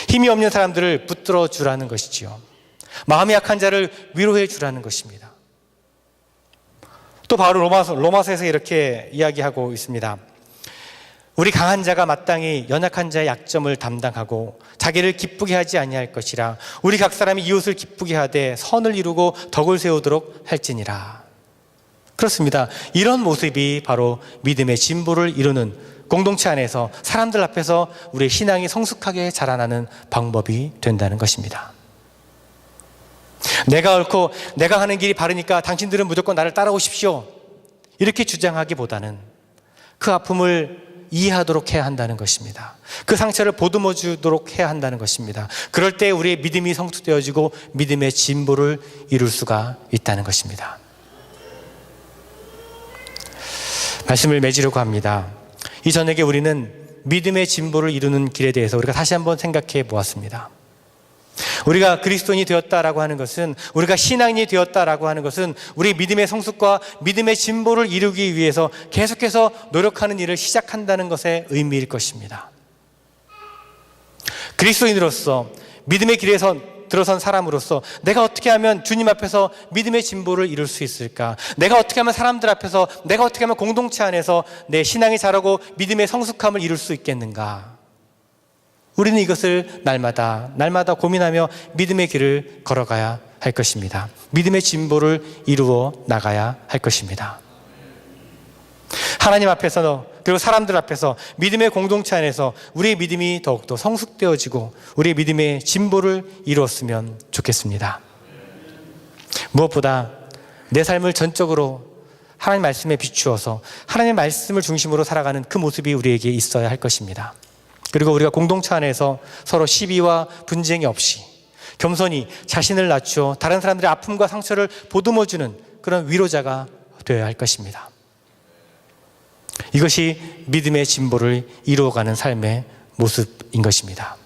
힘이 없는 사람들을 붙들어 주라는 것이지요. 마음이 약한 자를 위로해 주라는 것입니다. 또 바로 로마서에서 이렇게 이야기하고 있습니다. 우리 강한 자가 마땅히 연약한 자의 약점을 담당하고 자기를 기쁘게 하지 아니할 것이라. 우리 각 사람이 이웃을 기쁘게 하되 선을 이루고 덕을 세우도록 할지니라. 그렇습니다. 이런 모습이 바로 믿음의 진보를 이루는, 공동체 안에서 사람들 앞에서 우리의 신앙이 성숙하게 자라나는 방법이 된다는 것입니다. 내가 옳고 내가 하는 길이 바르니까 당신들은 무조건 나를 따라오십시오, 이렇게 주장하기보다는 그 아픔을 이해하도록 해야 한다는 것입니다. 그 상처를 보듬어 주도록 해야 한다는 것입니다. 그럴 때 우리의 믿음이 성숙되어지고 믿음의 진보를 이룰 수가 있다는 것입니다. 말씀을 맺으려고 합니다. 이 저녁에 우리는 믿음의 진보를 이루는 길에 대해서 우리가 다시 한번 생각해 보았습니다. 우리가 그리스도인이 되었다라고 하는 것은, 우리가 신앙인이 되었다라고 하는 것은 우리 믿음의 성숙과 믿음의 진보를 이루기 위해서 계속해서 노력하는 일을 시작한다는 것의 의미일 것입니다. 그리스도인으로서, 믿음의 길에서 들어선 사람으로서 내가 어떻게 하면 주님 앞에서 믿음의 진보를 이룰 수 있을까? 내가 어떻게 하면 사람들 앞에서, 내가 어떻게 하면 공동체 안에서 내 신앙이 자라고 믿음의 성숙함을 이룰 수 있겠는가? 우리는 이것을 날마다 고민하며 믿음의 길을 걸어가야 할 것입니다. 믿음의 진보를 이루어 나가야 할 것입니다. 하나님 앞에서 그리고 사람들 앞에서 믿음의 공동체 안에서 우리의 믿음이 더욱더 성숙되어지고 우리의 믿음의 진보를 이루었으면 좋겠습니다. 무엇보다 내 삶을 전적으로 하나님 말씀에 비추어서 하나님의 말씀을 중심으로 살아가는 그 모습이 우리에게 있어야 할 것입니다. 그리고 우리가 공동체 안에서 서로 시비와 분쟁이 없이 겸손히 자신을 낮추어 다른 사람들의 아픔과 상처를 보듬어주는 그런 위로자가 되어야 할 것입니다. 이것이 믿음의 진보를 이루어가는 삶의 모습인 것입니다.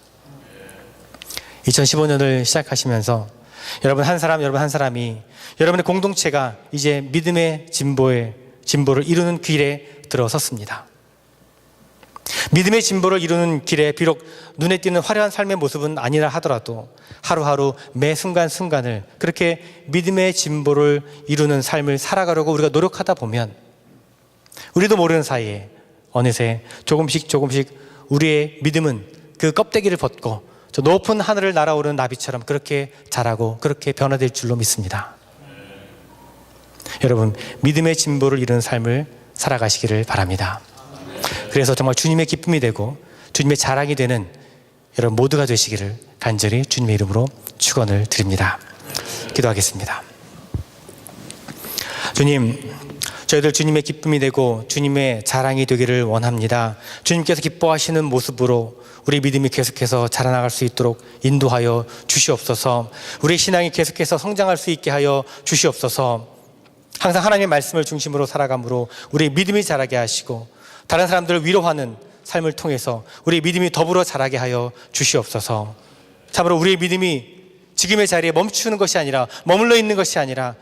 2015년을 시작하시면서 여러분 한 사람이 여러분의 공동체가 이제 믿음의 진보를 이루는 길에 들어섰습니다. 믿음의 진보를 이루는 길에 비록 눈에 띄는 화려한 삶의 모습은 아니라 하더라도 하루하루 매 순간순간을 그렇게 믿음의 진보를 이루는 삶을 살아가려고 우리가 노력하다 보면 우리도 모르는 사이에 어느새 조금씩 우리의 믿음은 그 껍데기를 벗고 저 높은 하늘을 날아오르는 나비처럼 그렇게 자라고 그렇게 변화될 줄로 믿습니다. 여러분, 믿음의 진보를 이루는 삶을 살아가시기를 바랍니다. 그래서 정말 주님의 기쁨이 되고 주님의 자랑이 되는 여러분 모두가 되시기를 간절히 주님의 이름으로 축원을 드립니다. 기도하겠습니다. 주님, 저희들 주님의 기쁨이 되고 주님의 자랑이 되기를 원합니다. 주님께서 기뻐하시는 모습으로 우리 믿음이 계속해서 자라나갈 수 있도록 인도하여 주시옵소서. 우리 신앙이 계속해서 성장할 수 있게 하여 주시옵소서. 항상 하나님의 말씀을 중심으로 살아감으로 우리 믿음이 자라게 하시고 다른 사람들을 위로하는 삶을 통해서 우리 믿음이 더불어 자라게 하여 주시옵소서. 참으로 우리의 믿음이 지금의 자리에 멈추는 것이 아니라 머물러 있는 것이 아니라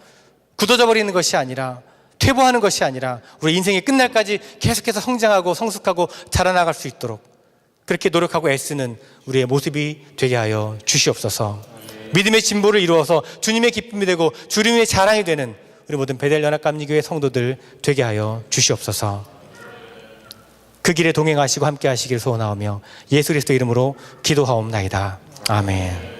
굳어져 버리는 것이 아니라 퇴보하는 것이 아니라 우리 인생이 끝날까지 계속해서 성장하고 성숙하고 자라나갈 수 있도록 그렇게 노력하고 애쓰는 우리의 모습이 되게 하여 주시옵소서. 믿음의 진보를 이루어서 주님의 기쁨이 되고 주님의 자랑이 되는 우리 모든 베델연합감리교회 성도들 되게 하여 주시옵소서. 그 길에 동행하시고 함께 하시길 소원하오며 예수 그리스도 이름으로 기도하옵나이다. 아멘.